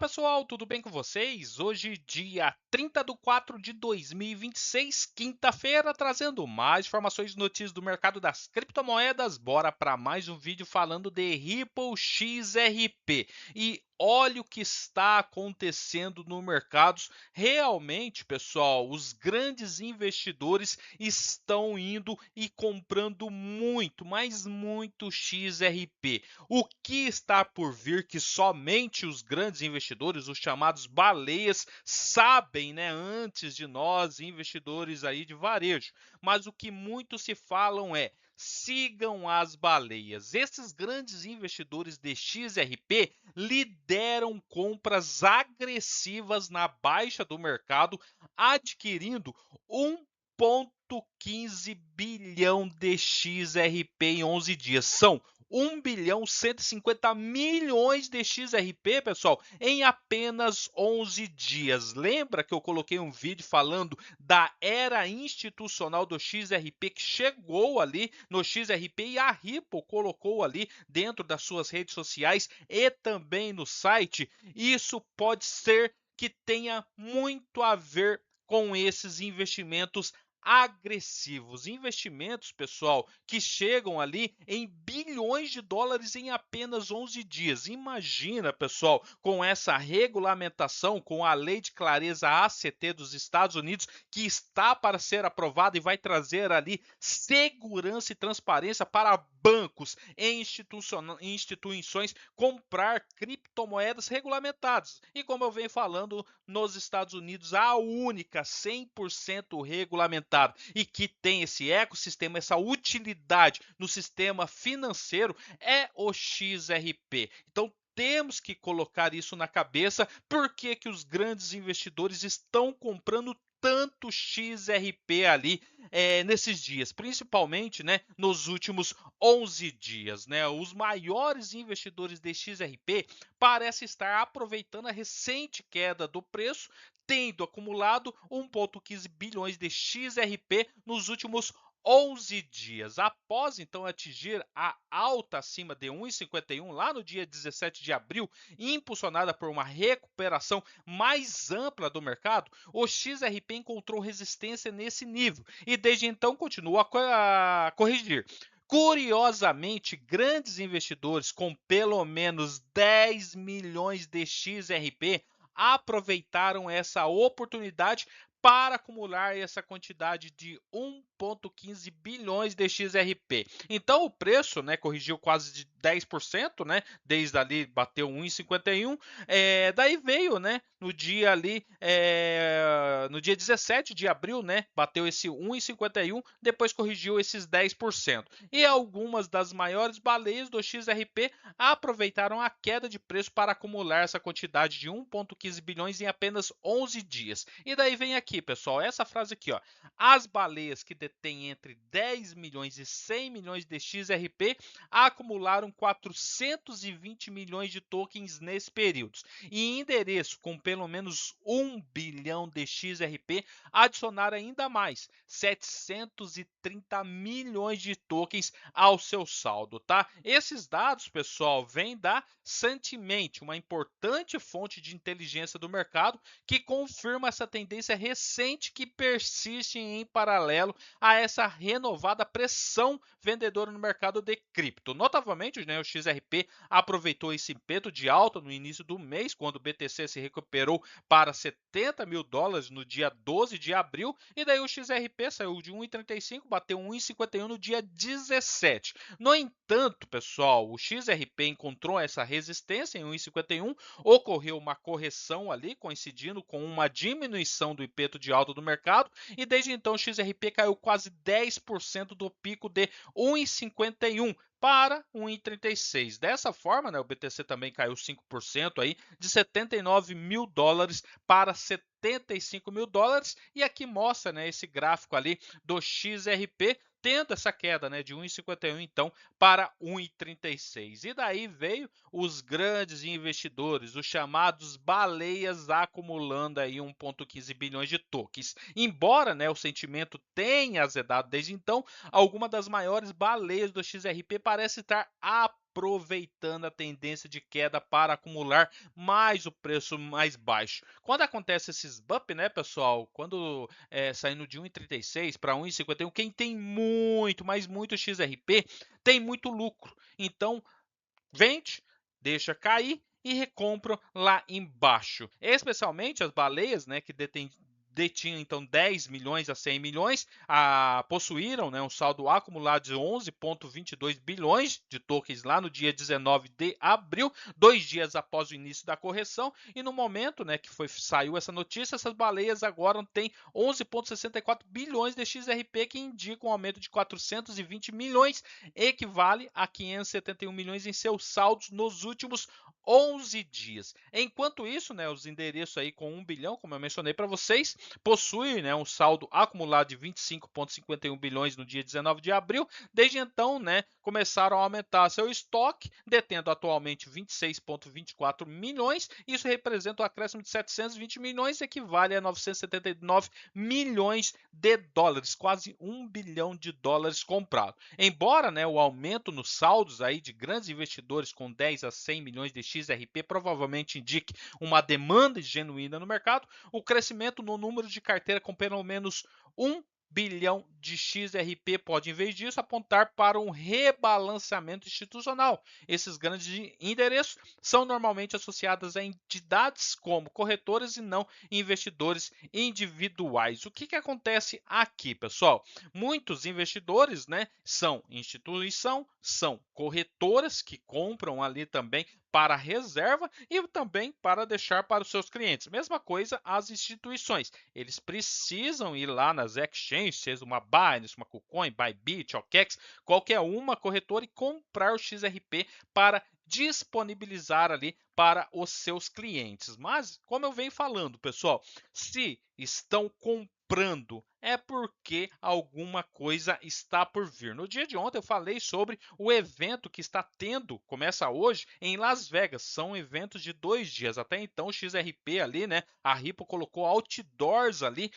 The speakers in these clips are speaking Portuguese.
Pessoal, tudo bem com vocês? Hoje, dia 30 de 4 de 2026, quinta-feira, trazendo mais informações e notícias do mercado das criptomoedas. Bora para mais um vídeo falando de Ripple XRP. E olha o que está acontecendo no mercado. Realmente, pessoal, os grandes investidores estão indo e comprando muito, mas muito XRP. O que está por vir que somente os grandes investidores, os chamados baleias, sabem, né, antes de nós, investidores aí de varejo. Mas o que muitos se falam é: sigam as baleias. Esses grandes investidores de XRP lideram compras agressivas na baixa do mercado, adquirindo 1,15 bilhão de XRP em 11 dias. São 1 bilhão 150 milhões de XRP, pessoal, em apenas 11 dias. Lembra que eu coloquei um vídeo falando da era institucional do XRP que chegou ali no XRP e a Ripple colocou ali dentro das suas redes sociais e também no site? Isso pode ser que tenha muito a ver com esses investimentos agressivos, investimentos, pessoal, que chegam ali em bilhões de dólares em apenas 11 dias. Imagina, pessoal, com essa regulamentação, com a Lei de Clareza ACT dos Estados Unidos, que está para ser aprovada e vai trazer ali segurança e transparência para bancos e instituições comprar criptomoedas regulamentadas. E como eu venho falando, nos Estados Unidos, a única 100% regulamentada e que tem esse ecossistema, essa utilidade no sistema financeiro é o XRP. Então, temos que colocar isso na cabeça. Por que que os grandes investidores estão comprando tanto XRP ali nesses dias, principalmente, né, nos últimos 11 dias, né? Os maiores investidores de XRP parecem estar aproveitando a recente queda do preço, tendo acumulado 1,15 bilhões de XRP nos últimos 11 dias. Após então atingir a alta acima de 1,51 lá no dia 17 de abril, impulsionada por uma recuperação mais ampla do mercado, o XRP encontrou resistência nesse nível e desde então continua a corrigir. Curiosamente, grandes investidores com pelo menos 10 milhões de XRP aproveitaram essa oportunidade para acumular essa quantidade de 1,15 bilhões de XRP. Então o preço, né, corrigiu quase de 10%, né, desde ali bateu 1,51, daí veio, né, no dia ali, no dia 17 de abril, né, bateu esse 1,51, depois corrigiu esses 10%. E algumas das maiores baleias do XRP aproveitaram a queda de preço para acumular essa quantidade de 1,15 bilhões em apenas 11 dias. E daí vem aqui, pessoal, essa frase aqui, ó: as baleias que detêm entre 10 milhões e 100 milhões de XRP acumularam 420 milhões de tokens nesse período. E endereço com pelo menos 1 bilhão de XRP adicionaram ainda mais 730 milhões de tokens ao seu saldo, tá? Esses dados, pessoal, vêm da Sentiment, uma importante fonte de inteligência do mercado que confirma essa tendência recente que persiste em paralelo a essa renovada pressão vendedora no mercado de cripto. Notavelmente, né, o XRP aproveitou esse impeto de alta no início do mês, quando o BTC se recuperou para 70 mil dólares no dia 12 de abril, e daí o XRP saiu de 1,35, bateu 1,51 no dia 17. No entanto, pessoal, o XRP encontrou essa resistência em 1,51, ocorreu uma correção ali, coincidindo com uma diminuição do impeto de alta do mercado, e desde então o XRP caiu quase 10% do pico de 1,51 para 1,36. Dessa forma, né, o BTC também caiu 5% aí, de 79 mil dólares para 75 mil dólares. E aqui mostra, né, esse gráfico ali do XRP tendo essa queda, né, de 1,51 então para 1,36. E daí veio os grandes investidores, os chamados baleias, acumulando aí 1,15 bilhões de tokens. Embora, né, o sentimento tenha azedado desde então, alguma das maiores baleias do XRP parece estar aproveitando a tendência de queda para acumular mais o preço mais baixo. Quando acontece esses bump, né, pessoal? Quando saindo de 1,36 para 1,51, quem tem muito, mas muito XRP, tem muito lucro. Então, vende, deixa cair e recompram lá embaixo. Especialmente as baleias, né, que detinham então 10 milhões a 100 milhões, possuíram, né, um saldo acumulado de 11,22 bilhões de tokens lá no dia 19 de abril, 2 dias após o início da correção, e no momento, né, que saiu essa notícia, essas baleias agora têm 11,64 bilhões de XRP, que indicam um aumento de 420 milhões, equivale a 571 milhões em seus saldos nos últimos 11 dias. Enquanto isso, né, os endereços aí com 1 bilhão, como eu mencionei para vocês, possuem, né, um saldo acumulado de 25,51 bilhões no dia 19 de abril. Desde então, né, começaram a aumentar seu estoque, detendo atualmente 26,24 milhões. Isso representa um acréscimo de 720 milhões, equivale a 979 milhões de dólares, quase 1 bilhão de dólares comprado. Embora, né, o aumento nos saldos aí de grandes investidores com 10 a 100 milhões de XRP provavelmente indique uma demanda genuína no mercado, o crescimento no número de carteira com pelo menos 1 bilhão de XRP pode, em vez disso, apontar para um rebalanceamento institucional. Esses grandes endereços são normalmente associados a entidades como corretoras e não investidores individuais. O que acontece aqui, pessoal? Muitos investidores, né, são instituição, são corretoras que compram ali também para reserva e também para deixar para os seus clientes. Mesma coisa as instituições. Eles precisam ir lá nas exchanges, seja uma Binance, uma KuCoin, Bybit, OKEx, qualquer uma corretora e comprar o XRP para disponibilizar ali para os seus clientes. Mas, como eu venho falando, pessoal, se estão comprando é porque alguma coisa está por vir. No dia de ontem eu falei sobre o evento que está tendo, começa hoje, em Las Vegas. São eventos de 2 dias. Até então o XRP ali, né? A Ripple colocou outdoors ali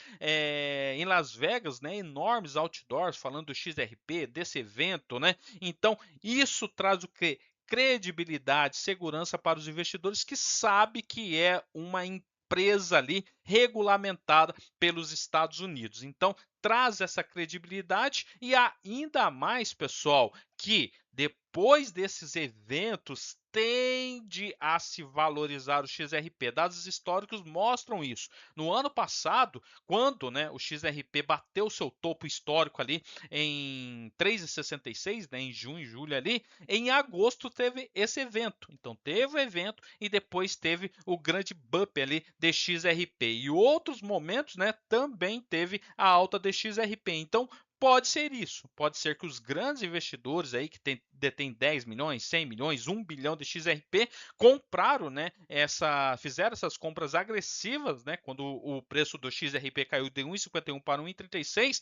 em Las Vegas, né? Enormes outdoors falando do XRP, desse evento, né? Então isso traz o que? Credibilidade, segurança para os investidores que sabe que é uma empresa ali regulamentada pelos Estados Unidos. Então, traz essa credibilidade e ainda mais, pessoal, que depois desses eventos tende a se valorizar o XRP. Dados históricos mostram isso. No ano passado, quando, né, o XRP bateu seu topo histórico ali em 3,66, né, em junho e julho ali, em agosto teve esse evento. Então teve o evento e depois teve o grande bump ali de XRP. E outros momentos, né, também teve a alta de XRP. Então pode ser isso, pode ser que os grandes investidores aí que detêm 10 milhões, 100 milhões, 1 bilhão de XRP compraram, né, fizeram essas compras agressivas, né, quando o preço do XRP caiu de 1,51 para 1,36,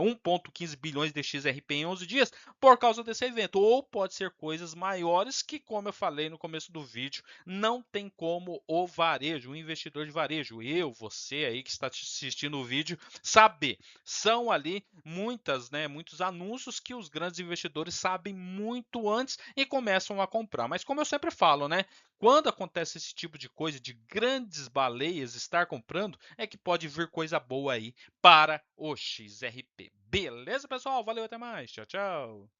1,15 bilhões de XRP em 11 dias, por causa desse evento. Ou pode ser coisas maiores que, como eu falei no começo do vídeo, não tem como o varejo, o investidor de varejo, eu, você aí que está assistindo o vídeo, saber. São ali muitos anúncios que os grandes investidores sabem muito antes e começam a comprar. Mas como eu sempre falo, né? Quando acontece esse tipo de coisa, de grandes baleias estar comprando, é que pode vir coisa boa aí para o XRP. Beleza, pessoal? Valeu, até mais. Tchau, tchau.